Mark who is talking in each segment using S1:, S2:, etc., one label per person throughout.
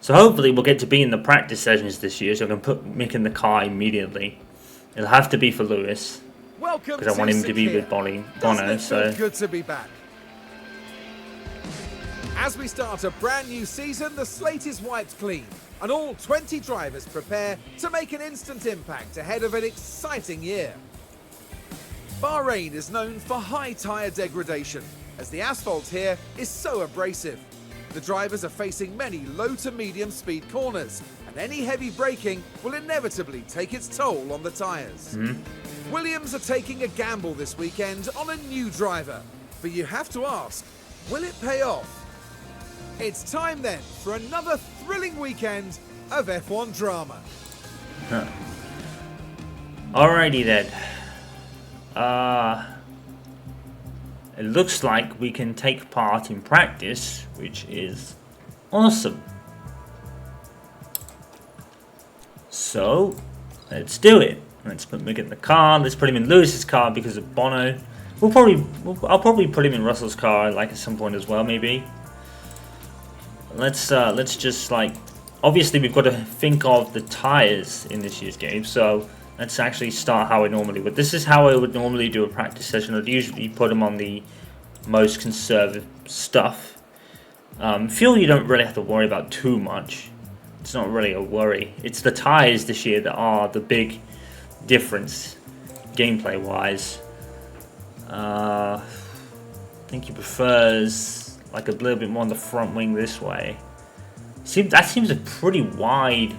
S1: So hopefully we'll get to be in the practice sessions this year, so I can put Mick in the car immediately. It'll have to be for Lewis, because I want him to be with Bono. So
S2: good to be back. As we start a brand new season, the slate is wiped clean, and all 20 drivers prepare to make an instant impact ahead of an exciting year. Bahrain is known for high tyre degradation, as the asphalt here is so abrasive. The drivers are facing many low to medium speed corners, and any heavy braking will inevitably take its toll on the tyres. Williams are taking a gamble this weekend on a new driver, but you have to ask, will it pay off? It's time then for another thrilling weekend of F1 drama.
S1: Alrighty then. It looks like we can take part in practice, which is awesome. So let's do it. Let's put Mick in the car. Let's put him in Lewis's car because of Bono. I'll probably put him in Russell's car like at some point as well, maybe. Let's just like, obviously we've got to think of the tires in this year's game, so let's actually start how I normally would. This is how I would normally do a practice session. I'd usually put them on the most conservative stuff. Fuel you don't really have to worry about too much. It's not really a worry. It's the tires this year that are the big difference gameplay wise. I think he prefers like a little bit more on the front wing this way. That seems a pretty wide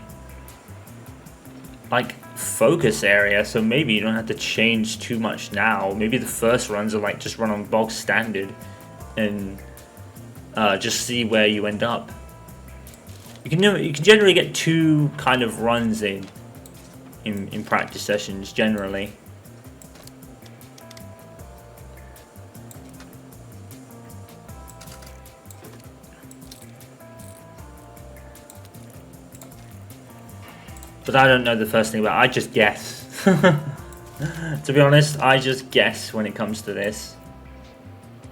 S1: like focus area, so maybe you don't have to change too much now. Maybe the first runs are like just run on bog standard and just see where you end up. You can generally get 2 kind of runs in practice sessions generally. But I don't know the first thing about it. I just guess. To be honest, I just guess when it comes to this.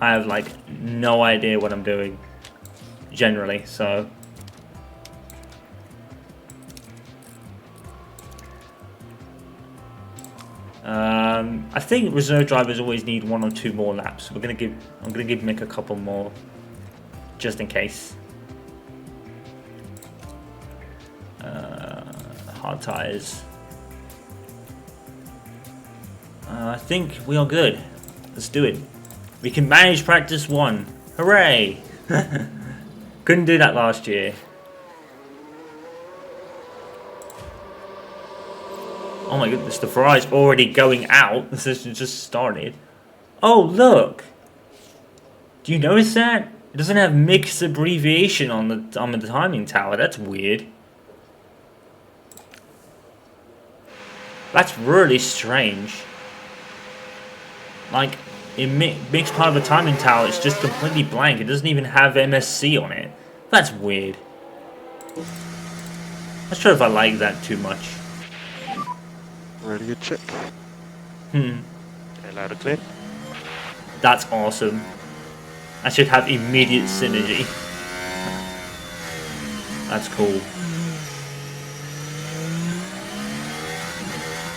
S1: I have like no idea what I'm doing generally, so I think reserve drivers always need 1 or 2 more laps. I'm gonna give Mick a couple more just in case. Hard tires. I think we are good. Let's do it. We can manage practice 1. Hooray! Couldn't do that last year. Oh my goodness, the Ferrari's already going out. This has just started. Oh, look! Do you notice that? It doesn't have mixed abbreviation on the timing tower. That's weird. That's really strange. Like, it makes part of the timing tower, it's just completely blank. It doesn't even have MSC on it. That's weird. Not sure if I like that too much.
S3: Radio check.
S4: Loud and clear.
S1: That's awesome. I should have immediate synergy. That's cool.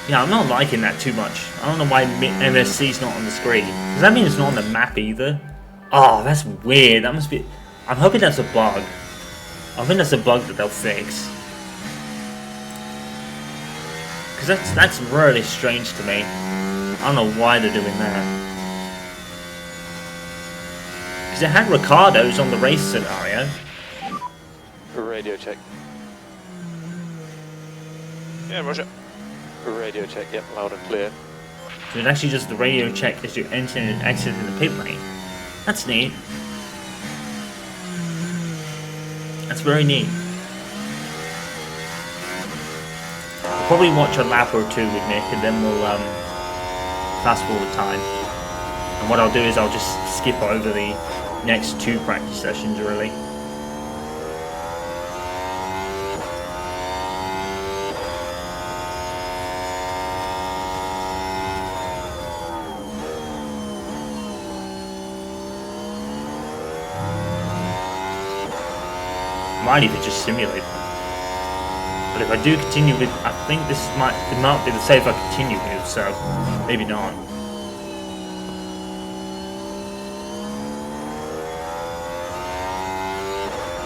S1: Yeah, I'm not liking that too much. I don't know why MSC's not on the screen. Does that mean it's not on the map either? Oh, that's weird. That must be... I'm hoping that's a bug. I think that's a bug that they'll fix. Because that's really strange to me. I don't know why they're doing that. Because it had Ricardo's on the race scenario.
S4: Radio check.
S5: Yeah, Roger.
S4: Radio check, yep, loud and clear.
S1: So it's actually just the radio check as you enter and exit in the pit lane. That's neat. That's very neat. We'll probably watch a lap or 2 with Nick and then we'll fast forward time. And what I'll do is I'll just skip over the next 2 practice sessions really. might even just simulate. But if I do continue with, I think this might be the safe I continue with, so maybe not.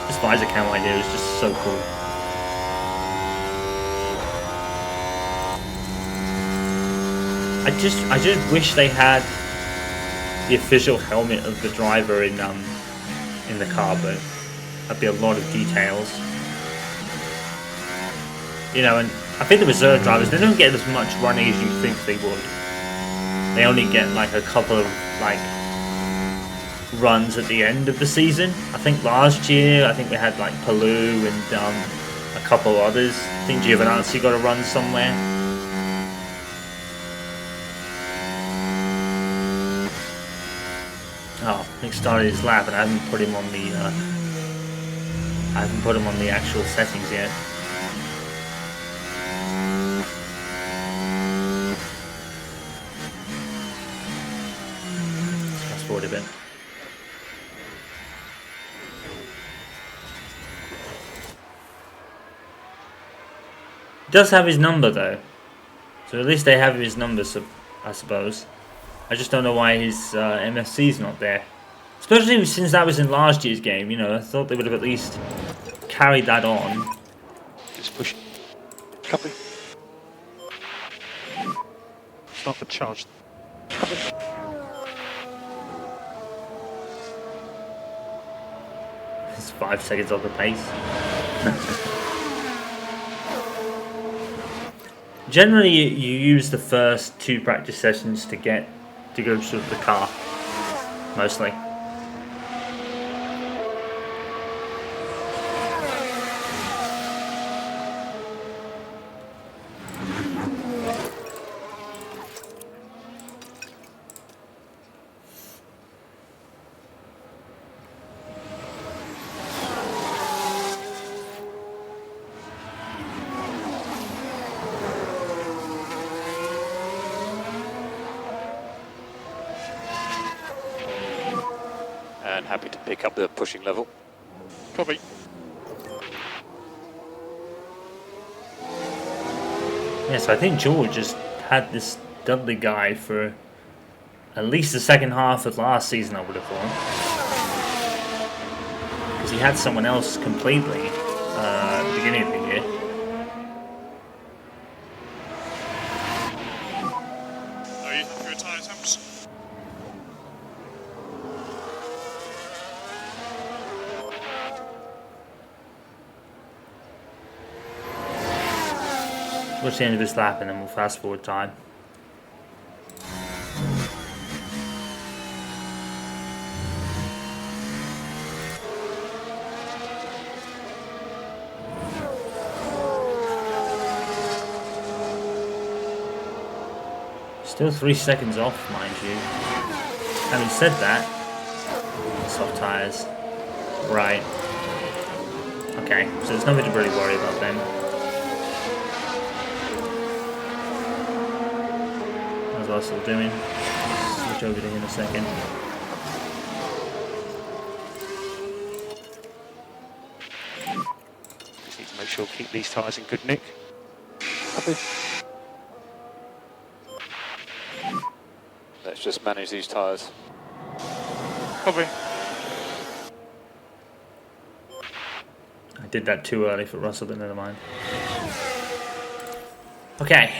S1: This visor cam idea is just so cool. I just wish they had the official helmet of the driver in the car, but that'd be a lot of details. You know, and I think the reserve drivers, they don't get as much running as you think they would. They only get like a couple of like runs at the end of the season. I think last year, I think we had like Palou and a couple others. I think Giovinazzi got a run somewhere. Oh, he started his lap, and I haven't put him on the actual settings yet. Let's fast forward a bit. He does have his number though, so at least they have his number, so I suppose. I just don't know why his MFC's not there. Especially since that was in last year's game, you know, I thought they would have at least carried that on.
S3: Just push. Copy. Start the charge. Copy.
S1: It's 5 seconds off the pace. Generally, you use the first 2 practice sessions to go to the car, mostly.
S4: And happy to pick up the pushing level.
S3: Copy.
S1: Yes, I think George just had this Dudley guy for at least the second half of last season, I would have thought. Because he had someone else completely at the beginning of the year.
S3: Are you happy with tyre temps?
S1: Watch the end of this lap and then we'll fast forward time. Still 3 seconds off, mind you. Having said that, soft tyres. Right. Okay, so there's nothing to really worry about then. As I was still doing. Switch over to him in a second.
S3: Just need to make sure keep these tyres in good nick. Copy.
S4: Let's just manage these tyres.
S3: Copy.
S1: I did that too early for Russell, but never mind. Okay.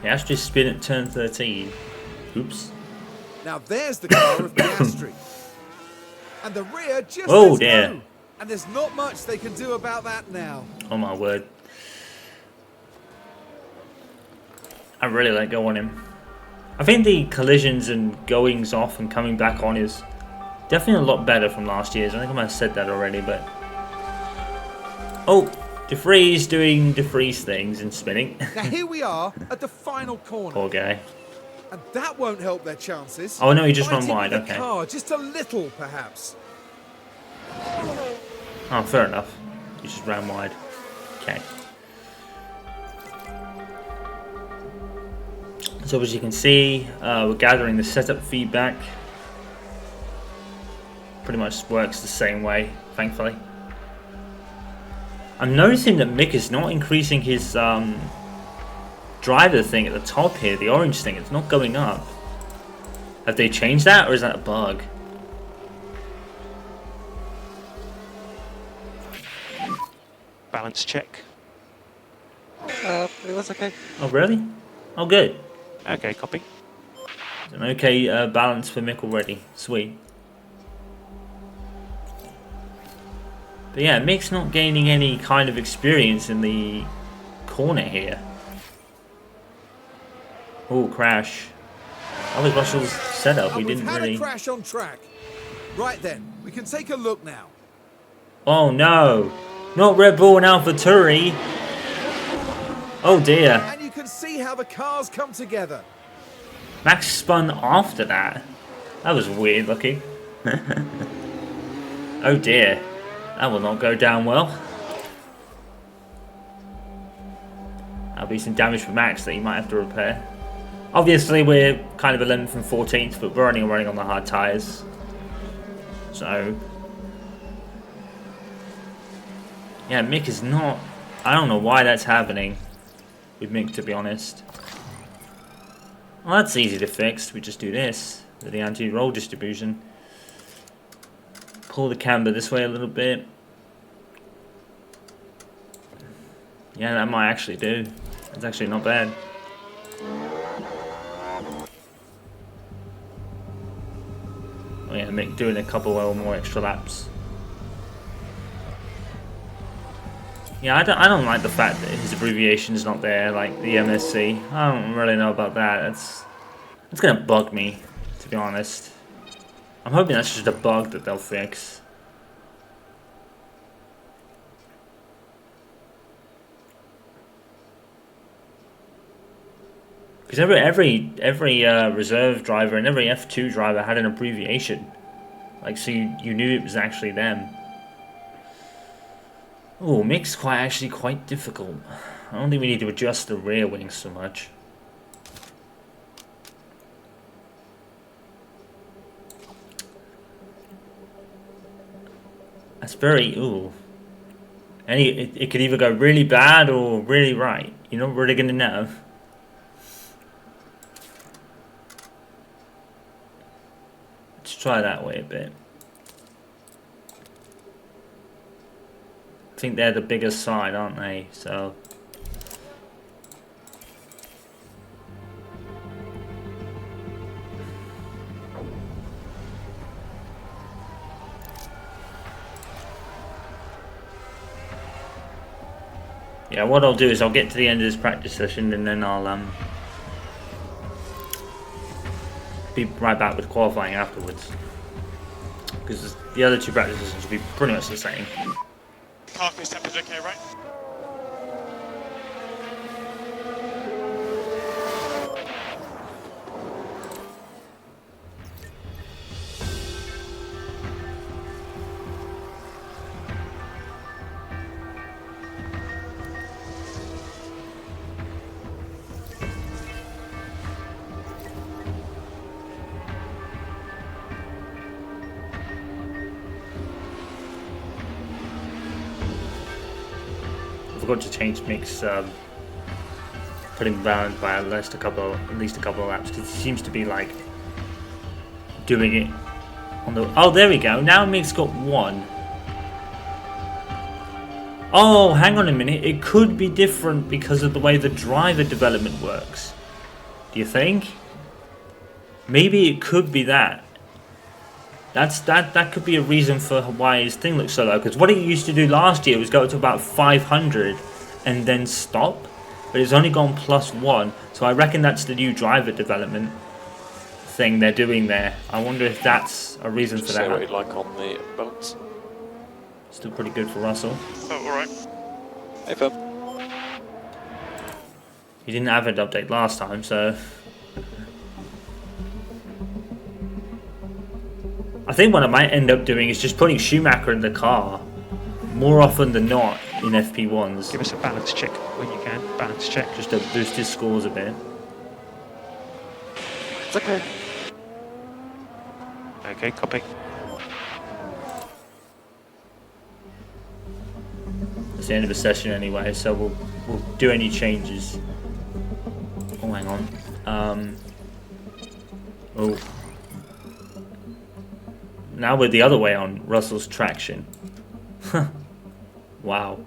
S1: Piastri spin at turn 13. Oops.
S2: Now there's the car of Piastri. And the rear just
S1: Oh
S2: lets
S1: dear.
S2: go. And there's not much they can do about that now.
S1: Oh my word. I really let go on him. I think the collisions and goings off and coming back on is definitely a lot better from last year's. I think I might have said that already, but... Oh! DeFreeze doing DeFreeze things and spinning.
S2: Now here we are at the final corner.
S1: Poor guy.
S2: And that won't help their chances.
S1: Oh no, he just ran
S2: Fighting
S1: wide,
S2: with the
S1: okay.
S2: car, just a little, perhaps.
S1: Oh, fair enough. He just ran wide. Okay. So as you can see, we're gathering the setup feedback. pretty much works the same way, thankfully. I'm noticing that Mick is not increasing his driver thing at the top here, the orange thing. It's not going up. Have they changed that, or is that a bug?
S3: Balance check.
S4: It was okay.
S1: Oh, really? Oh, good.
S3: Okay, copy.
S1: An okay balance for Mick already. Sweet. But yeah, Mick's not gaining any kind of experience in the corner here. Oh, crash. That was Russell's setup. We didn't
S2: We've had
S1: really...
S2: a crash on track. Right then, we can take a look now.
S1: Oh no! Not Red Bull and AlphaTauri! Oh dear.
S2: And you can see how the cars come together.
S1: Max spun after that. That was weird looking. Oh dear. That will not go down well. That'll be some damage for Max that he might have to repair. Obviously we're kind of 11th and 14th, but we're only running on the hard tyres. So... yeah, Mick is not... I don't know why that's happening with Mick, to be honest. Well, that's easy to fix. We just do this with the anti-roll distribution. Pull the camber this way a little bit. Yeah, that might actually do. That's actually not bad. Oh yeah, Mick doing a couple more extra laps. Yeah, I don't like the fact that his abbreviation is not there, like the MSC. I don't really know about that. That's gonna bug me, to be honest. I'm hoping that's just a bug that they'll fix. Because every reserve driver and every F2 driver had an abbreviation, like so you knew it was actually them. Oh, Mick's actually quite difficult. I don't think we need to adjust the rear wings so much. That's very, ooh. It could either go really bad or really right. You're not really going to know. Let's try that way a bit. I think they're the bigger side, aren't they? So... yeah, what I'll do is I'll get to the end of this practice session and then I'll be right back with qualifying afterwards. Because the other two practice sessions will be pretty much the same.
S3: Car fix temp is okay, right?
S1: Forgot to change Mick's put him round by at least a couple of laps, because he seems to be like doing it on the... oh, there we go. Now Mick's got one. Oh, hang on a minute. It could be different because of the way the driver development works. Do you think? Maybe it could be that. That could be a reason for why his thing looks so low. Because what it used to do last year was go up to about 500 and then stop. But it's only gone +1. So I reckon that's the new driver development thing they're doing there. I wonder if that's a reason for that.
S4: Say what you like on the balance.
S1: Still pretty good for Russell.
S3: Oh, alright.
S4: Hey, Phil.
S1: He didn't have an update last time, so... I think what I might end up doing is just putting Schumacher in the car more often than not in FP1s.
S3: Give us a balance check when you can. Balance check.
S1: Just to boost his scores a bit.
S4: It's okay.
S3: Okay, copy.
S1: It's the end of the session anyway, so we'll do any changes. Oh, hang on. Oh. Now we're the other way on Russell's traction. Wow.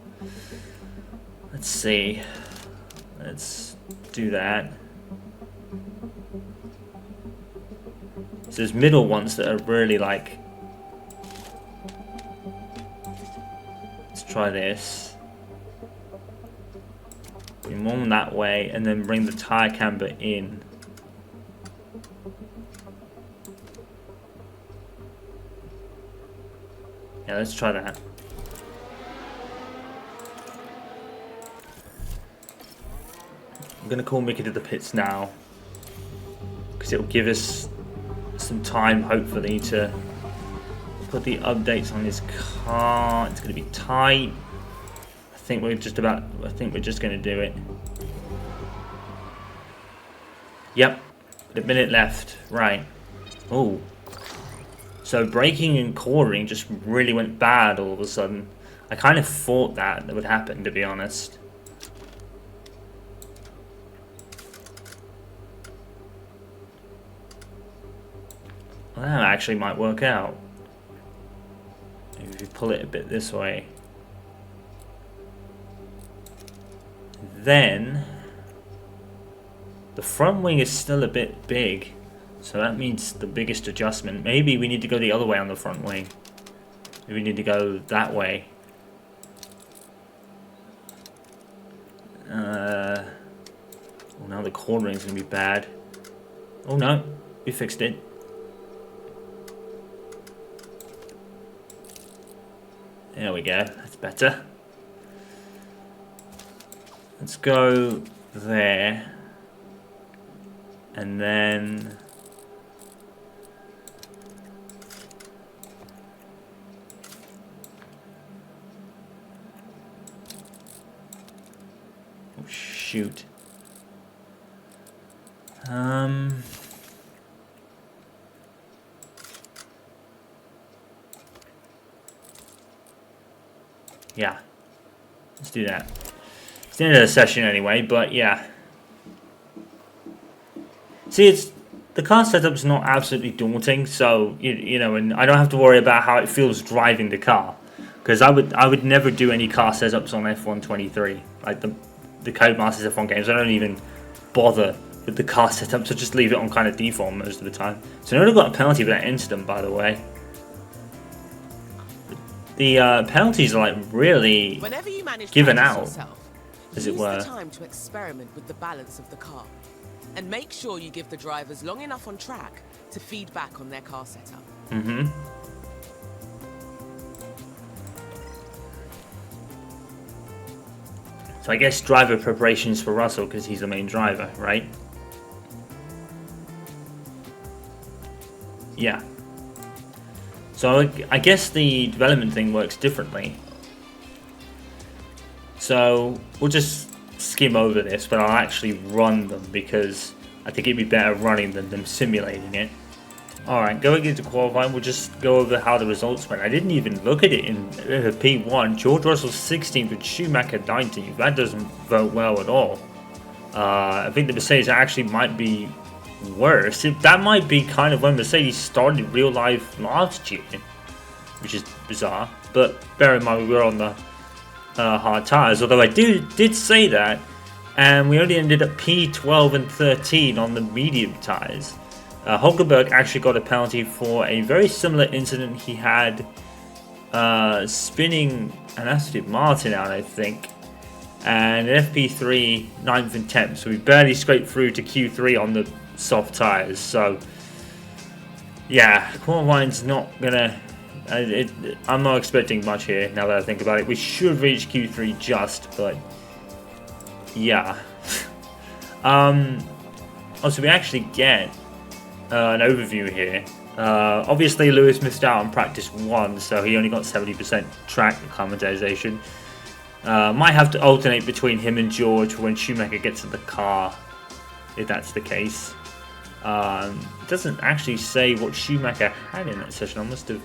S1: Let's see. Let's do that. So there's middle ones that are really like... Let's try this. Bring one that way and then bring the tire camber in. Yeah, let's try that. I'm gonna call Mickey to the pits now, because it will give us some time, hopefully, to put the updates on his car. It's gonna be tight. I think we're just gonna do it. Yep, a minute left. Right. Oh. So braking and cornering just really went bad all of a sudden. I kind of thought that would happen, to be honest. Well, that actually might work out. Maybe if you pull it a bit this way. Then the front wing is still a bit big. So that means the biggest adjustment. Maybe we need to go the other way on the front wing. Maybe we need to go that way. Oh, now the cornering is going to be bad. Oh no, we fixed it. There we go, that's better. Let's go there. And then... Oh, shoot. Yeah. Let's do that. It's the end of the session anyway, but yeah. See, it's the car setup's not absolutely daunting, so you know, and I don't have to worry about how it feels driving the car, because I would never do any car setups on F123, like the Codemasters F1 games. I don't even bother with the car setup, so just leave it on kind of default most of the time. So I never got a penalty for that incident, by the way. The penalties are like really given out, as it were.
S5: Use the time to experiment with the balance of the car. And make sure you give the drivers long enough on track to feed back on their car setup.
S1: Mm-hmm. So I guess driver preparations for Russell, because he's the main driver, right? Yeah. So I guess the development thing works differently. So we'll just skim over this, but I'll actually run them, because I think it'd be better running than them simulating it. Alright, going into qualifying, we'll just go over how the results went. I didn't even look at it in P1. George Russell's 16th with Schumacher 19th. That doesn't vote well at all. I think the Mercedes actually might be worse. That might be kind of when Mercedes started real life last year, which is bizarre. But bear in mind we were on the hard tyres, although I did say that, and we only ended up P12 and 13 on the medium tyres. Hulkenberg actually got a penalty for a very similar incident he had spinning an Aston Martin out, I think, and an FP3 9th and 10th, so we barely scraped through to Q3 on the soft tyres. So yeah, qualifying's not gonna I'm not expecting much here now that I think about it. We should reach Q3 just, but yeah. Also, we actually get an overview here. Obviously, Lewis missed out on practice 1, so he only got 70% track acclimatization. Might have to alternate between him and George when Schumacher gets in the car, if that's the case. It doesn't actually say what Schumacher had in that session. I must have...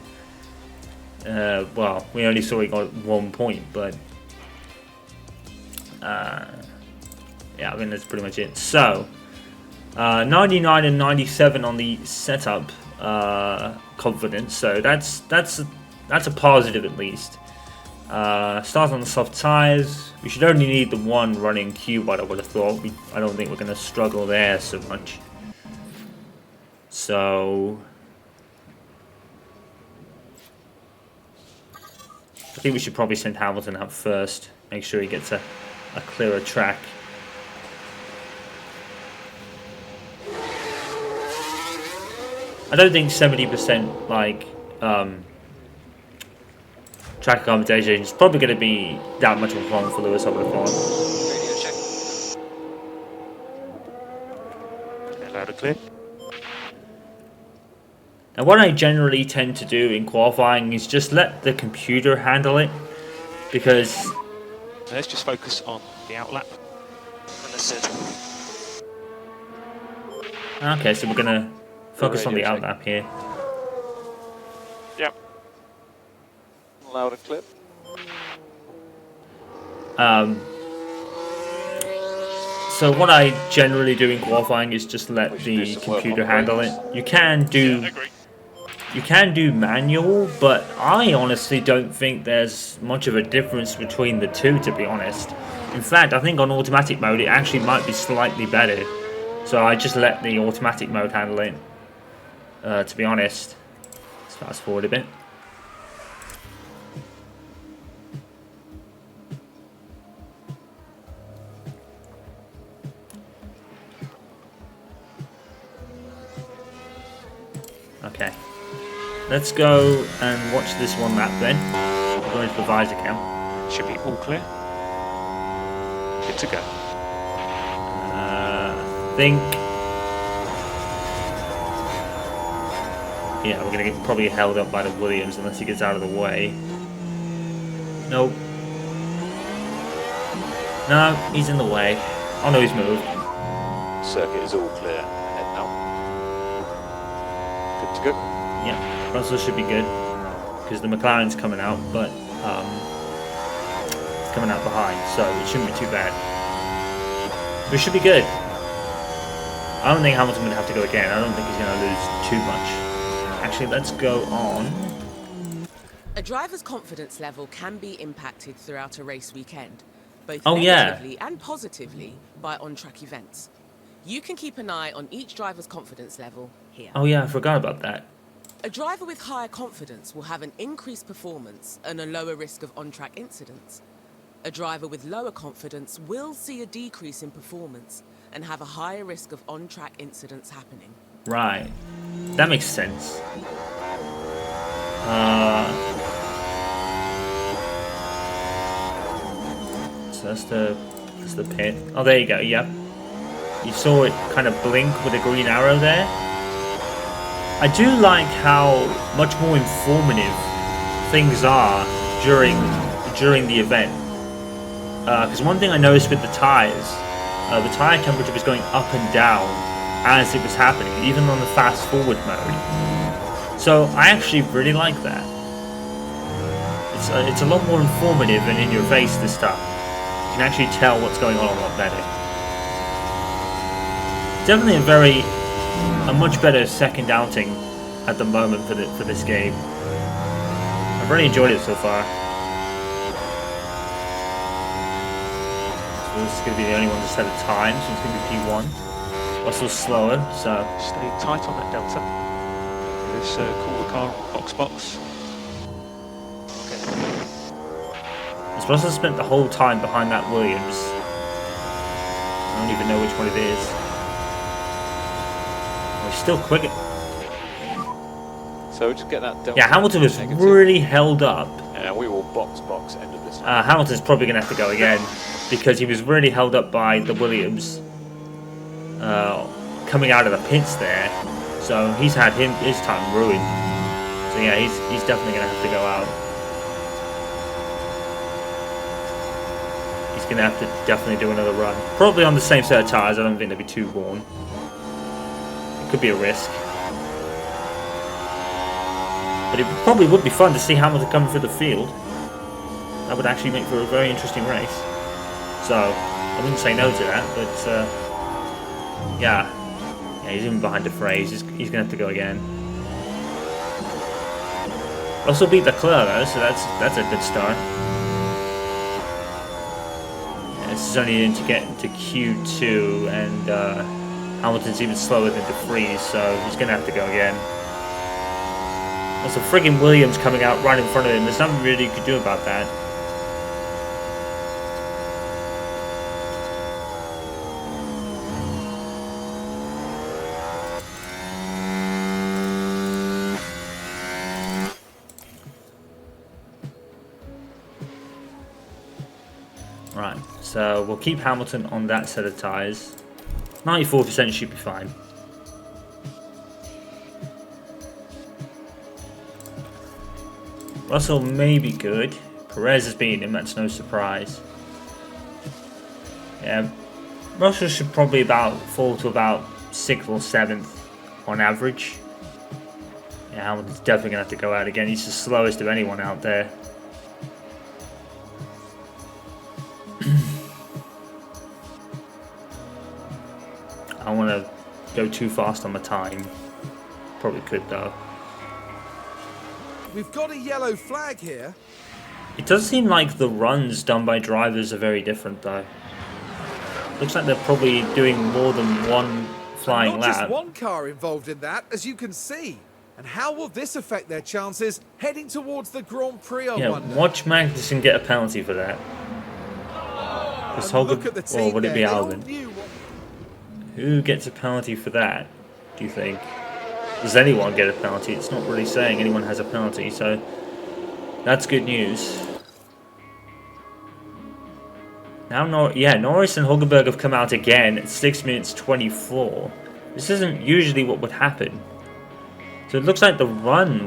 S1: well, we only saw he got 1 point, but Yeah, I mean that's pretty much it. So 99 and 97 on the setup confidence. So that's a positive at least. Start on the soft tires. We should only need the one running cube. I would have thought. I don't think we're going to struggle there so much. So I think we should probably send Hamilton out first. Make sure he gets a clearer track. I don't think 70% like track accommodation is probably going to be that much of a problem for Lewis, I would have thought.
S3: Radio check. Loud and clear.
S1: And what I generally tend to do in qualifying is just let the computer handle it, because
S3: Let's just focus on the outlap.
S4: Understood.
S1: okay, so we're going to focus on the
S4: Radio check.
S1: outlap here.
S4: Yep. Loud and clear.
S1: So what I generally do in qualifying is just let
S4: We should do
S1: the
S4: some work
S1: computer
S4: on
S1: handle it.
S4: brakes.
S1: You can do manual, but I honestly don't think there's much of a difference between the two, to be honest. In fact, I think on automatic mode it actually might be slightly better. So I just let the automatic mode handle it, to be honest. Let's fast forward a bit. Okay. Let's go and watch this one lap then. We'll go into the visor cam.
S3: Should be all clear. Good to go.
S1: I think. Yeah, we're going to get probably held up by the Williams unless he gets out of the way. Nope. No, he's in the way. Oh no, he's moved.
S4: Circuit is all clear. Ahead now. Good to go.
S1: Yeah, Russell should be good because the McLaren's coming out, but it's coming out behind, so it shouldn't be too bad. We should be good. I don't think Hamilton's going to have to go again. I don't think he's going to lose too much. Actually, let's go on.
S5: A driver's confidence level can be impacted throughout a race weekend, both
S1: Oh, yeah.
S5: negatively and positively by on-track events. You can keep an eye on each driver's confidence level here.
S1: Oh yeah, I forgot about that.
S5: A driver with higher confidence will have an increased performance and a lower risk of on-track incidents. A driver with lower confidence will see a decrease in performance and have a higher risk of on-track incidents happening.
S1: Right. That makes sense. So that's the pit. Oh, there you go. Yep. You saw it kind of blink with a green arrow there. I do like how much more informative things are during the event. Because one thing I noticed with the tires, the tire temperature was going up and down as it was happening, even on the fast forward mode. So I actually really like that. It's a lot more informative and in your face this time. You can actually tell what's going on a lot better. Definitely a much better second outing at the moment for this game. I've really enjoyed it so far. So this is going to be the only one to set a time, so it's going to be P1. Also slower, so
S3: Stay tight on that delta. Let's call the car box. Okay.
S1: Russell spent the whole time behind that Williams. I don't even know which one it is. Oh, he's still quick.
S4: So just get that delta.
S1: Yeah, Hamilton was
S4: negative.
S1: really held up.
S4: And we will box end of this.
S1: Hamilton's probably going to have to go again because he was really held up by the Williams coming out of the pits there. So he's had his time ruined. So yeah, he's definitely going to have to go out. He's going to have to definitely do another run. Probably on the same set of tyres. I don't think they'll be too worn. It could be a risk. But it probably would be fun to see Hamilton coming through the field. That would actually make for a very interesting race. So I wouldn't say no to that, but yeah, he's even behind the phrase. He's gonna have to go again. Also beat Leclerc though, so that's a good start. Yeah, this is only in to get into Q2, and Hamilton's even slower than De Vries, so he's gonna have to go again. Also, friggin' Williams coming out right in front of him. There's nothing really you could do about that. Right, so we'll keep Hamilton on that set of tyres. 94% should be fine. Russell may be good. Perez has beaten him, that's no surprise. Yeah, Russell should probably fall to about 6th or 7th on average. Yeah, Hamilton's definitely going to have to go out again. He's the slowest of anyone out there. I want to go too fast on my time. Probably could though.
S2: We've got a yellow flag here.
S1: It does seem like the runs done by drivers are very different though. Looks like they're probably doing more than one flying
S2: Not
S1: lap.
S2: just one car involved in that, as you can see. And how will this affect their chances heading towards the Grand Prix, I wonder?
S1: Watch Magnussen get a penalty for that.
S2: Look at the team
S1: or would it be
S2: there. They all
S1: Albon?
S2: knew what-
S1: Who gets a penalty for that, do you think? Does anyone get a penalty? It's not really saying anyone has a penalty, so that's good news. Now, Norris and Hulkenberg have come out again at 6 minutes 24. This isn't usually what would happen. So it looks like the run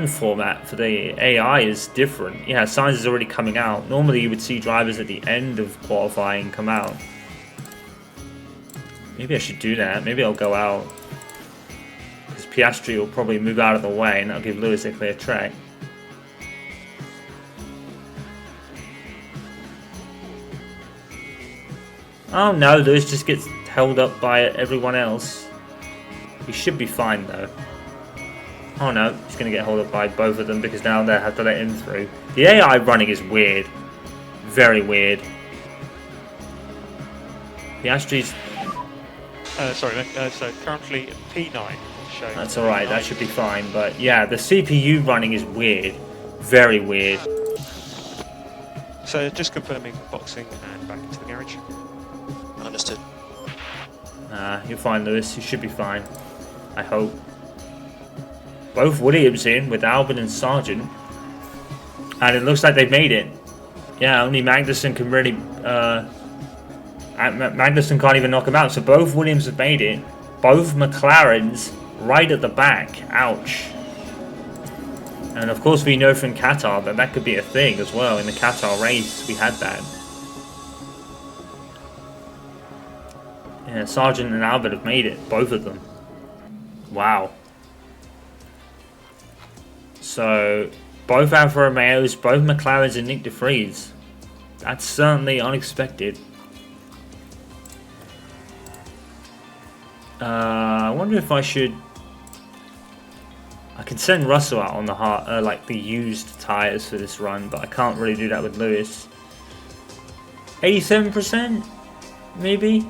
S1: format for the AI is different. Yeah, Sainz is already coming out. Normally you would see drivers at the end of qualifying come out. Maybe I should do that. Maybe I'll go out. Because Piastri will probably move out of the way and that'll give Lewis a clear track. Oh no, Lewis just gets held up by everyone else. He should be fine though. Oh no, he's going to get held up by both of them because now they have to let him through. The AI running is weird. Very weird. Piastri's...
S3: Sorry, so currently P9 showing.
S1: That's alright, that should be fine. But yeah, the CPU running is weird. Very weird.
S3: So just confirming boxing and back into the garage.
S6: Understood.
S1: You're fine, Lewis. You should be fine. I hope. Both Williams in with Albon and Sargent. And it looks like they've made it. Yeah, only Magnussen can really... Magnussen can't even knock him out. So both Williams have made it. Both McLarens right at the back. Ouch. And of course we know from Qatar that that could be a thing as well. In the Qatar race, we had that. Yeah, Sargent and Albert have made it. Both of them. Wow. So, both Alfa Romeos, both McLarens and Nick de Vries. That's certainly unexpected. I wonder if I should... I can send Russell out on the like the used tyres for this run, but I can't really do that with Lewis. 87%? Maybe?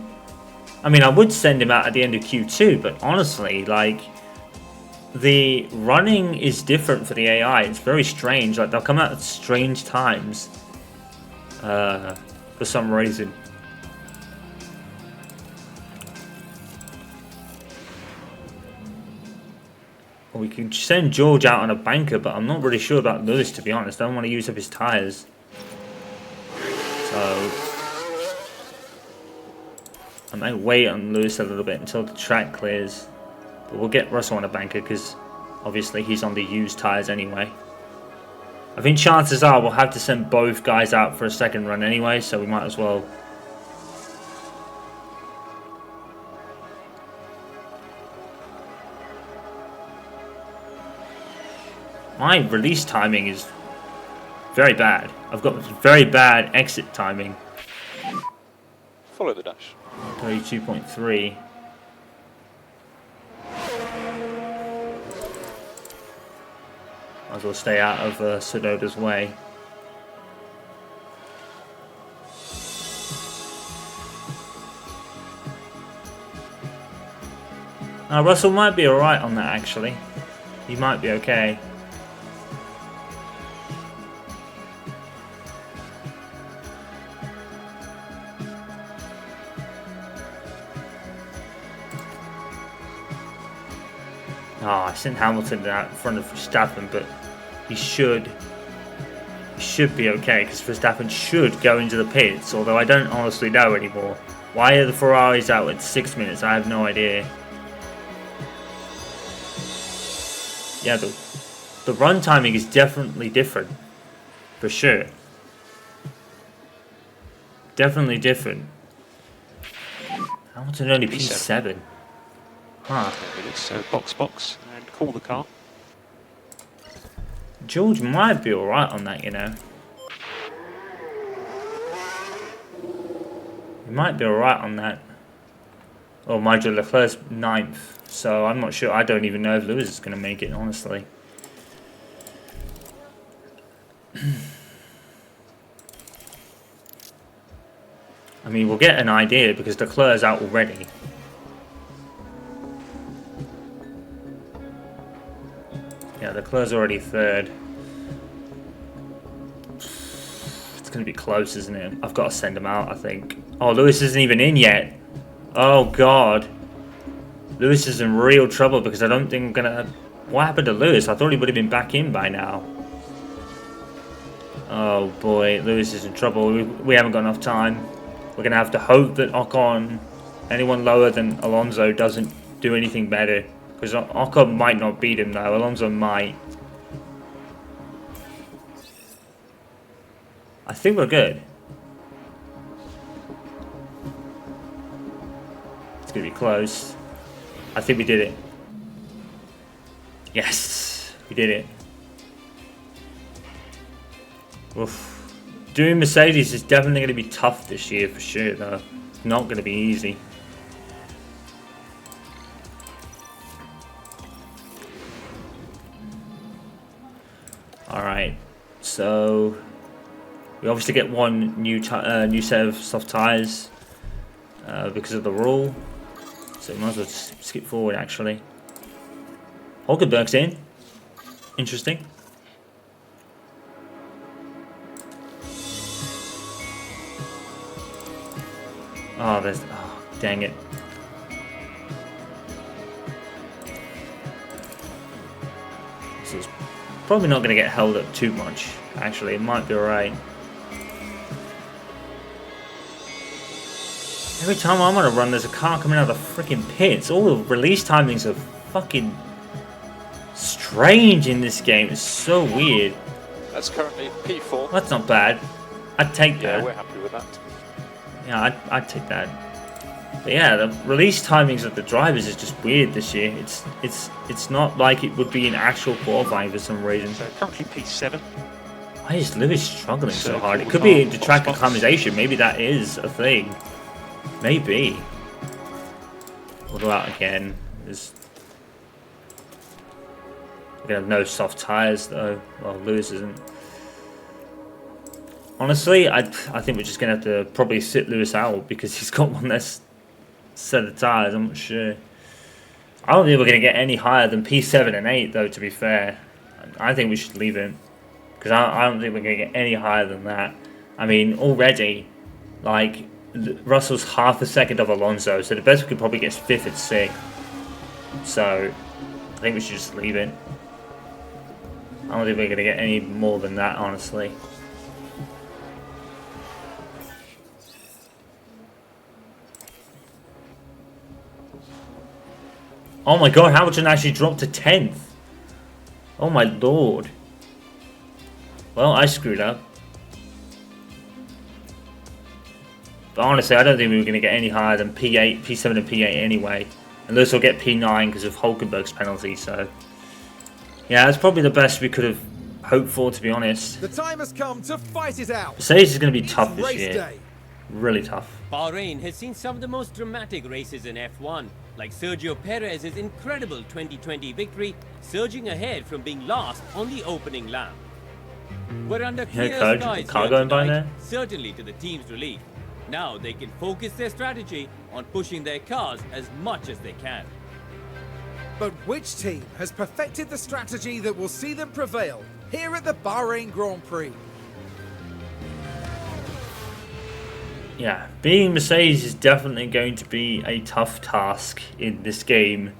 S1: I mean, I would send him out at the end of Q2, but honestly, like... The running is different for the AI. It's very strange. Like, they'll come out at strange times. For some reason. Or we could send George out on a banker, but I'm not really sure about Lewis, to be honest. I don't want to use up his tyres. So... I might wait on Lewis a little bit until the track clears. But we'll get Russell on a banker because obviously he's on the used tyres anyway. I think chances are we'll have to send both guys out for a second run anyway, so we might as well. My release timing is very bad. I've got very bad exit timing.
S4: Follow the dash.
S1: 32.3. Might as well stay out of Sonoda's way. Russell might be alright on that actually. He might be okay. I sent Hamilton out in front of Verstappen, but he should be okay because Verstappen should go into the pits, although I don't honestly know anymore. Why are the Ferraris out at 6 minutes? I have no idea. Yeah, the run timing is definitely different, for sure. Definitely different. Hamilton only P7. Huh.
S3: It's box and call the car.
S1: George might be alright on that, you know. He might be alright on that. Oh, Michael Leclerc's 9th. So I'm not sure. I don't even know if Lewis is going to make it, honestly. I mean, we'll get an idea because Leclerc's out already. Yeah, Leclerc's already 3rd. It's going to be close, isn't it? I've got to send him out, I think. Oh, Lewis isn't even in yet. Oh, God. Lewis is in real trouble because I don't think I'm going to... What happened to Lewis? I thought he would have been back in by now. Oh, boy. Lewis is in trouble. We haven't got enough time. We're going to have to hope that Ocon, anyone lower than Alonso, doesn't do anything better. Because Ocon might not beat him though. Alonso might. I think we're good. It's going to be close. I think we did it. Yes, we did it. Oof. Doing Mercedes is definitely going to be tough this year for sure though. It's not going to be easy. Alright, so we obviously get one new set of soft tyres because of the rule. So we might as well just skip forward actually. Hulkenberg's in. Interesting. Oh, there's... Oh, dang it. This is probably not going to get held up too much. Actually, it might be alright. Every time I'm on a run, there's a car coming out of the freaking pits. All the release timings are fucking strange in this game. It's so weird.
S4: That's currently P4.
S1: That's not bad. I'd take that.
S4: Yeah, we're happy with that.
S1: Yeah, I'd take that. But yeah, the release timings of the drivers is just weird this year. It's not like it would be in actual qualifying for some reason.
S3: So currently P7.
S1: Why is Lewis struggling so
S3: So
S1: hard? It
S3: cool
S1: could be
S3: car,
S1: the track
S3: box.
S1: acclimatization. Maybe that is a thing. Maybe. We'll go out again. We're gonna have no soft tires though. Well, Lewis isn't. Honestly, I think we're just gonna have to probably sit Lewis out because he's got one less set of tires. I'm not sure. I don't think we're gonna get any higher than P7 and 8 though. To be fair, I think we should leave him because I don't think we're gonna get any higher than that. I mean, already, like Russell's half a second of Alonso, so the best we could probably get is 5th and 6th. So I think we should just leave it. I don't think we're gonna get any more than that, honestly. Oh my god, Hamilton actually dropped to 10th. Oh my lord. Well, I screwed up. But honestly, I don't think we were going to get any higher than P8, P7 and P8 anyway. Unless we'll get P9 because of Hulkenberg's penalty, so... Yeah, that's probably the best we could have hopeful, to be honest.
S2: The time has come to fight it out.
S1: Mercedes is going to be
S2: It's
S1: tough this
S2: race
S1: year.
S2: day.
S1: Really tough.
S7: Bahrain has seen some of the most dramatic races in F1, like Sergio Perez's incredible 2020 victory, surging ahead from being last on the opening lap. We're under clear skies
S1: car
S7: here
S1: going by
S7: tonight,
S1: there.
S7: certainly to the team's relief. Now they can focus their strategy on pushing their cars as much as they can.
S2: But which team has perfected the strategy that will see them prevail here at the Bahrain Grand Prix?
S1: Yeah, being Mercedes is definitely going to be a tough task in this game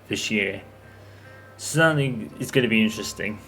S1: this year. Certainly, it's going to be interesting.